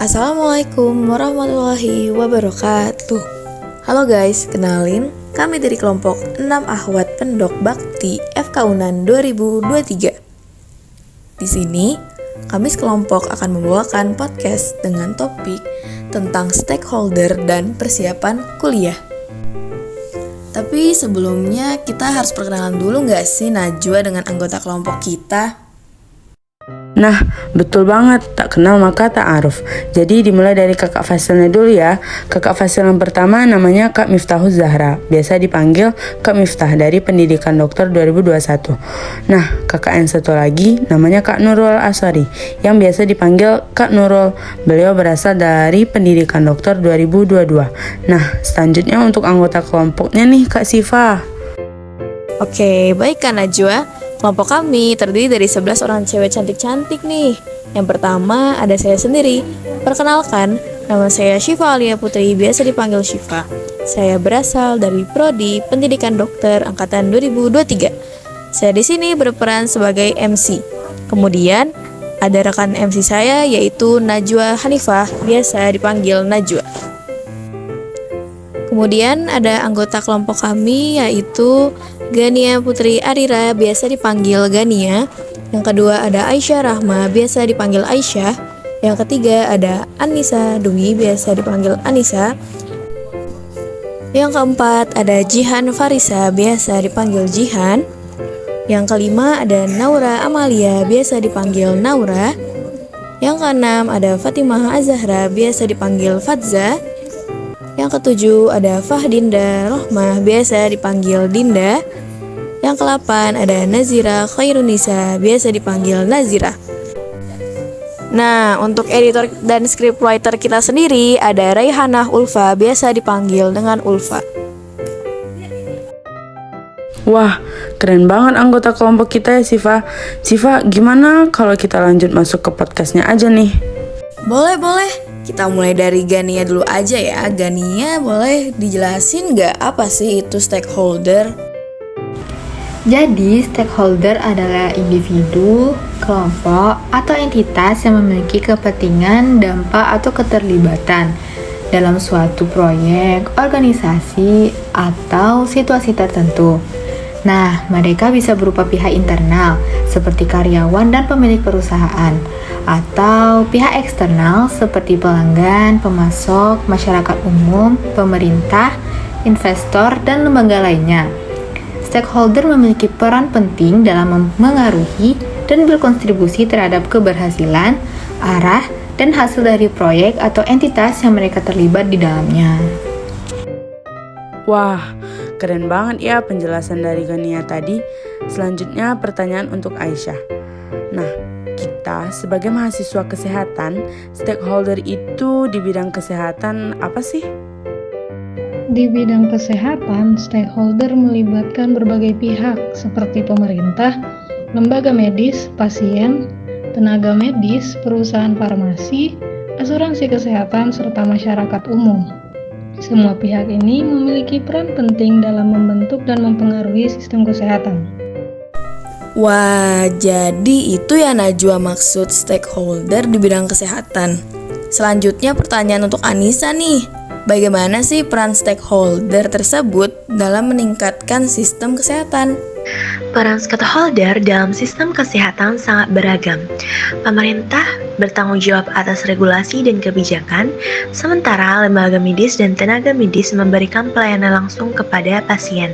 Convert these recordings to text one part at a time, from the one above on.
Assalamualaikum warahmatullahi wabarakatuh. Halo guys, kenalin, kami dari kelompok 6 Akhwat Pendok Bakti FK Unan 2023. Di sini, kami sekelompok akan membawakan podcast dengan topik tentang stakeholder dan persiapan kuliah. Tapi sebelumnya kita harus perkenalan dulu gak sih Najwa dengan anggota kelompok kita? Nah, betul banget, tak kenal maka tak aruf. Jadi dimulai dari kakak Fasilnya dulu ya. Kakak Fasil yang pertama namanya Kak Miftahuz Zahra, biasa dipanggil Kak Miftah dari Pendidikan Dokter 2021. Nah, kakak yang satu lagi namanya Kak Nurul Asari, yang biasa dipanggil Kak Nurul. Beliau berasal dari Pendidikan Dokter 2022. Nah, selanjutnya untuk anggota kelompoknya nih Kak Siva. Oke, baik Kak Najwa. Kelompok kami terdiri dari 11 orang cewek cantik-cantik nih. Yang pertama ada saya sendiri. Perkenalkan, nama saya Syifa Alia Putri, biasa dipanggil Syifa. Saya berasal dari Prodi Pendidikan Dokter angkatan 2023. Saya di sini berperan sebagai MC. Kemudian ada rekan MC saya yaitu Najwa Hanifah, biasa dipanggil Najwa. Kemudian ada anggota kelompok kami yaitu Gania Putri Arira, biasa dipanggil Gania. Yang kedua ada Aisyah Rahma, biasa dipanggil Aisyah. Yang ketiga ada Anissa Dwi, biasa dipanggil Anissa. Yang keempat ada Jihan Farisa, biasa dipanggil Jihan. Yang kelima ada Naura Amalia, biasa dipanggil Naura. Yang keenam ada Fatimah Azahra, biasa dipanggil Fadza. Yang ketujuh ada Fahdinda Rohmah, biasa dipanggil Dinda. Yang ke-8 ada Nazira Khairunisa, biasa dipanggil Nazira. Nah, untuk editor dan scriptwriter kita sendiri ada Raihanah Ulfa, biasa dipanggil dengan Ulfa. Wah, keren banget anggota kelompok kita ya Siva. Siva, gimana kalau kita lanjut masuk ke podcastnya aja nih? Boleh. Kita mulai dari Gania dulu aja ya. Gania, boleh dijelasin gak apa sih itu stakeholder? Jadi, stakeholder adalah individu, kelompok, atau entitas yang memiliki kepentingan, dampak, atau keterlibatan dalam suatu proyek, organisasi, atau situasi tertentu. Nah, mereka bisa berupa pihak internal, seperti karyawan dan pemilik perusahaan, atau pihak eksternal, seperti pelanggan, pemasok, masyarakat umum, pemerintah, investor, dan lembaga lainnya. Stakeholder memiliki peran penting dalam mengaruhi dan berkontribusi terhadap keberhasilan, arah, dan hasil dari proyek atau entitas yang mereka terlibat di dalamnya. Wah, keren banget ya penjelasan dari Gania tadi. Selanjutnya pertanyaan untuk Aisyah. Nah, kita sebagai mahasiswa kesehatan, stakeholder itu di bidang kesehatan apa sih? Di bidang kesehatan, stakeholder melibatkan berbagai pihak seperti pemerintah, lembaga medis, pasien, tenaga medis, perusahaan farmasi, asuransi kesehatan, serta masyarakat umum. Semua pihak ini memiliki peran penting dalam membentuk dan mempengaruhi sistem kesehatan. Wah, jadi itu ya Najwa maksud stakeholder di bidang kesehatan. Selanjutnya pertanyaan untuk Anissa nih. Bagaimana sih peran stakeholder tersebut dalam meningkatkan sistem kesehatan? Peran stakeholder dalam sistem kesehatan sangat beragam. Pemerintah bertanggung jawab atas regulasi dan kebijakan, sementara lembaga medis dan tenaga medis memberikan pelayanan langsung kepada pasien.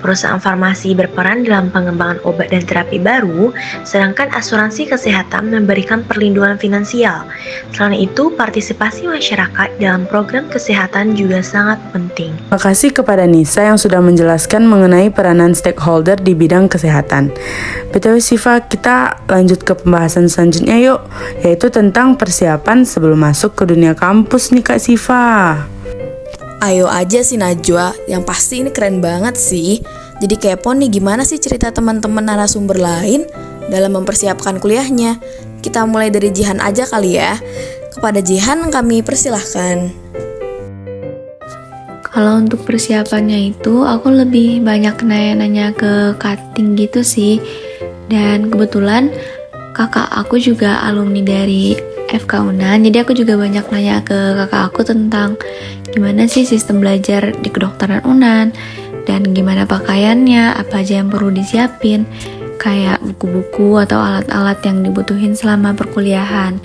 Perusahaan farmasi berperan dalam pengembangan obat dan terapi baru, sedangkan asuransi kesehatan memberikan perlindungan finansial. Selain itu, partisipasi masyarakat dalam program kesehatan juga sangat penting. Terima kasih kepada Nisa yang sudah menjelaskan mengenai peranan stakeholder di bidang kesehatan. BTW Siva, kita lanjut ke pembahasan selanjutnya yuk, yaitu tentang persiapan sebelum masuk ke dunia kampus nih Kak Siva. Ayo aja sih Najwa, yang pasti ini keren banget sih. Jadi kepo nih gimana sih cerita teman-teman narasumber lain dalam mempersiapkan kuliahnya. Kita mulai dari Jihan aja kali ya. Kepada Jihan kami persilahkan. Kalau untuk persiapannya itu aku lebih banyak nanya-nanya ke cutting gitu sih. Dan kebetulan kakak aku juga alumni dari FK Unan, jadi aku juga banyak nanya ke kakak aku tentang gimana sih sistem belajar di kedokteran Unan, dan gimana pakaiannya, apa aja yang perlu disiapin, kayak buku-buku atau alat-alat yang dibutuhin selama perkuliahan.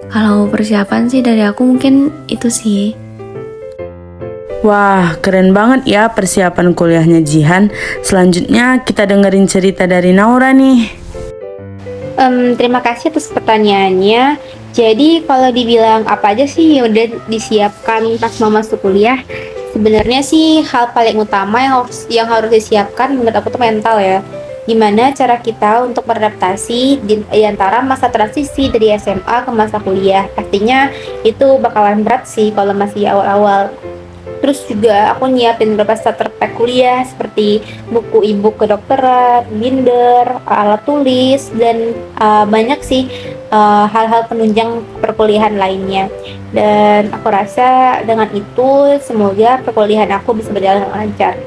Kalau persiapan sih dari aku mungkin itu sih. Wah, keren banget ya persiapan kuliahnya Jihan. Selanjutnya kita dengerin cerita dari Naura nih. Terima kasih atas pertanyaannya. Jadi kalau dibilang apa aja sih yang udah disiapkan pas mau masuk kuliah, sebenarnya sih hal paling utama yang harus disiapkan menurut aku tuh mental ya. Gimana cara kita untuk beradaptasi di antara masa transisi dari SMA ke masa kuliah. Pastinya itu bakalan berat sih kalau masih awal-awal. Terus juga aku nyiapin beberapa starter pack kuliah seperti buku e-book kedokteran, binder, alat tulis, dan banyak sih hal-hal penunjang perkuliahan lainnya. Dan aku rasa dengan itu semoga perkuliahan aku bisa berjalan lancar.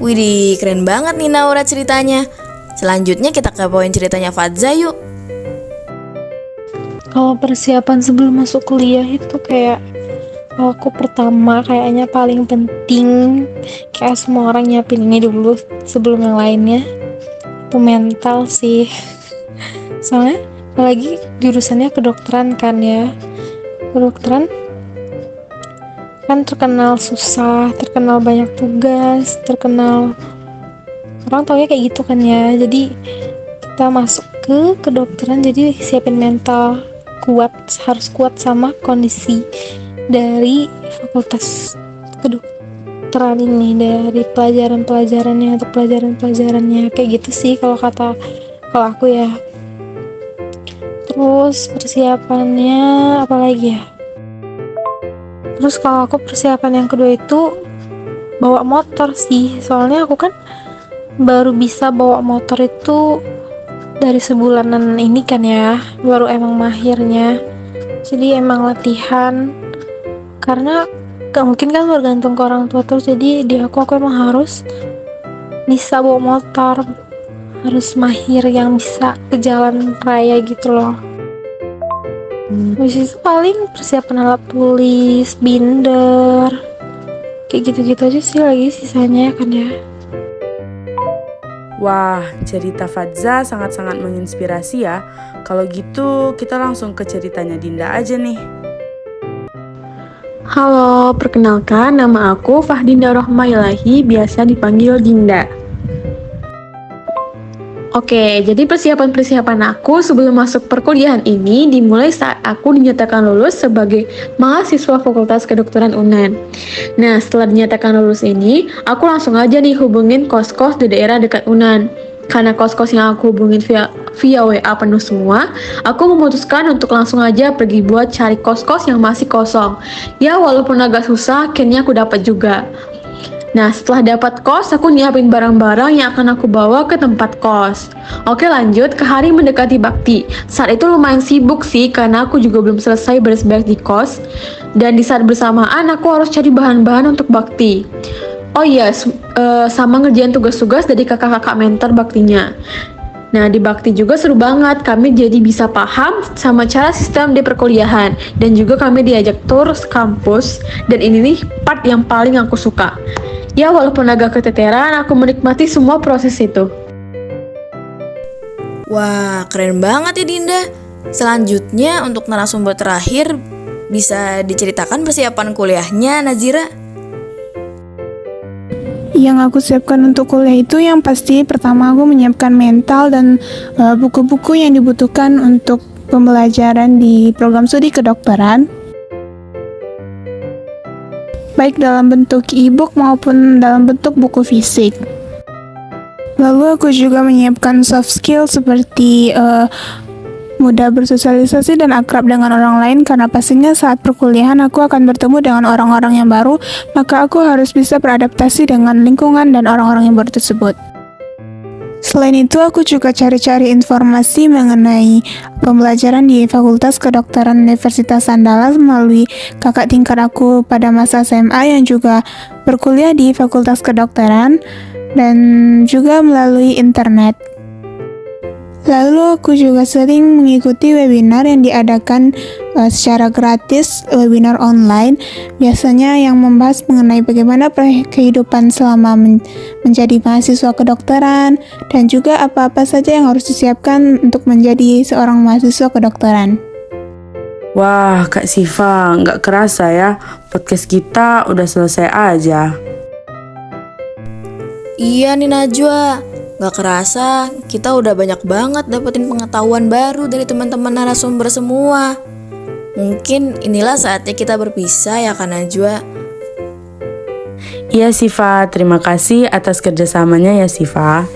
Widih, keren banget nih Naura ceritanya. Selanjutnya kita ke poin ceritanya Fadza yuk. Kalau persiapan sebelum masuk kuliah itu kayak aku pertama kayaknya paling penting, kayak semua orang nyiapin ini dulu sebelum yang lainnya, itu mental sih. Soalnya apalagi jurusannya kedokteran kan ya, kedokteran kan terkenal susah, terkenal banyak tugas, terkenal orang taunya kayak gitu kan ya. Jadi kita masuk ke kedokteran, jadi siapin mental kuat, harus kuat sama kondisi dari fakultas kedokteran ini, dari pelajaran-pelajarannya atau pelajaran-pelajarannya kayak gitu sih kalau aku ya. Terus persiapannya apa lagi ya? Terus kalau aku persiapan yang kedua itu bawa motor sih, soalnya aku kan baru bisa bawa motor itu dari sebulanan ini kan ya, baru emang mahirnya. Jadi emang latihan, karena gak mungkin kan bergantung ke orang tua terus. Jadi di aku emang harus bisa bawa motor, harus mahir yang bisa ke jalan raya gitu loh. Habis itu paling persiapan alat tulis, binder, kayak gitu-gitu aja sih, lagi sisanya kan ya. Wah, cerita Fadza sangat-sangat menginspirasi ya. Kalau gitu kita langsung ke ceritanya Dinda aja nih. Halo, perkenalkan nama aku Fahdinda Rohmailahi, biasa dipanggil Dinda. Oke, jadi persiapan aku sebelum masuk perkuliahan ini dimulai saat aku dinyatakan lulus sebagai mahasiswa Fakultas Kedokteran Unan. Nah, setelah dinyatakan lulus ini, aku langsung aja nih hubungin kos-kos di daerah dekat Unan. Karena kos-kos yang aku hubungin via WA penuh semua, aku memutuskan untuk langsung aja pergi buat cari kos-kos yang masih kosong. Ya, walaupun agak susah, akhirnya aku dapat juga. Nah, setelah dapat kos, aku nyiapin barang-barang yang akan aku bawa ke tempat kos. Oke, lanjut ke hari mendekati bakti. Saat itu lumayan sibuk sih, karena aku juga belum selesai beres-beres di kos. Dan di saat bersamaan, aku harus cari bahan-bahan untuk bakti. Oh iya, sama ngerjain tugas-tugas dari kakak-kakak mentor baktinya. Nah, di bakti juga seru banget, kami jadi bisa paham sama cara sistem di perkuliahan. Dan juga kami diajak tur kampus, dan ini nih part yang paling aku suka. Ya, walaupun agak keteteran, aku menikmati semua proses itu. Wah, keren banget ya Dinda. Selanjutnya untuk narasumber terakhir, bisa diceritakan persiapan kuliahnya Nazira? Yang aku siapkan untuk kuliah itu yang pasti pertama aku menyiapkan mental dan buku-buku yang dibutuhkan untuk pembelajaran di program studi kedokteran, baik dalam bentuk e-book maupun dalam bentuk buku fisik. Lalu aku juga menyiapkan soft skill seperti mudah bersosialisasi dan akrab dengan orang lain, karena pastinya saat perkuliahan aku akan bertemu dengan orang-orang yang baru, maka aku harus bisa beradaptasi dengan lingkungan dan orang-orang yang baru tersebut. Selain itu, aku juga cari-cari informasi mengenai pembelajaran di Fakultas Kedokteran Universitas Andalas melalui kakak tingkat aku pada masa SMA yang juga berkuliah di Fakultas Kedokteran, dan juga melalui internet. Lalu aku juga sering mengikuti webinar yang diadakan secara gratis, webinar online, biasanya yang membahas mengenai bagaimana kehidupan selama menjadi mahasiswa kedokteran, dan juga apa-apa saja yang harus disiapkan untuk menjadi seorang mahasiswa kedokteran. Wah, Kak Siva, nggak kerasa ya, podcast kita udah selesai aja. Iya nih Najwa, gak kerasa kita udah banyak banget dapetin pengetahuan baru dari teman-teman narasumber semua. Mungkin inilah saatnya kita berpisah ya Kak Najwa. Iya Siva, terima kasih atas kerjasamanya ya Siva.